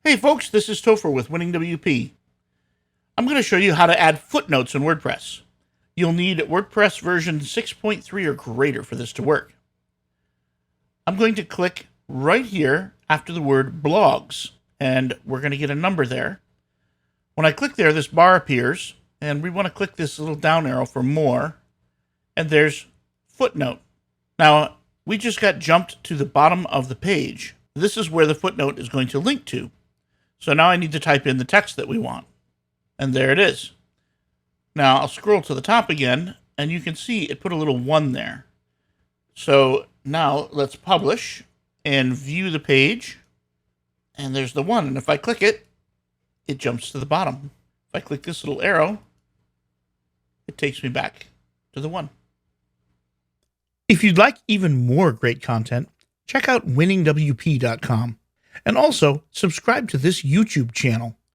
Hey folks, this is Topher with Winning WP. I'm going to show you how to add footnotes in WordPress. You'll need WordPress version 6.3 or greater for this to work. I'm going to click right here after the word blogs, and we're going to get a number there. When I click there, this bar appears, and we want to click this little down arrow for more, and there's footnote. Now, we just got jumped to the bottom of the page. This is where the footnote is going to link to. So now I need to type in the text that we want. And there it is. Now I'll scroll to the top again, and you can see it put a little 1 there. So now let's publish and view the page. And there's the 1. And if I click it, it jumps to the bottom. If I click this little arrow, it takes me back to the 1. If you'd like even more great content, check out winningwp.com. And also, subscribe to this YouTube channel.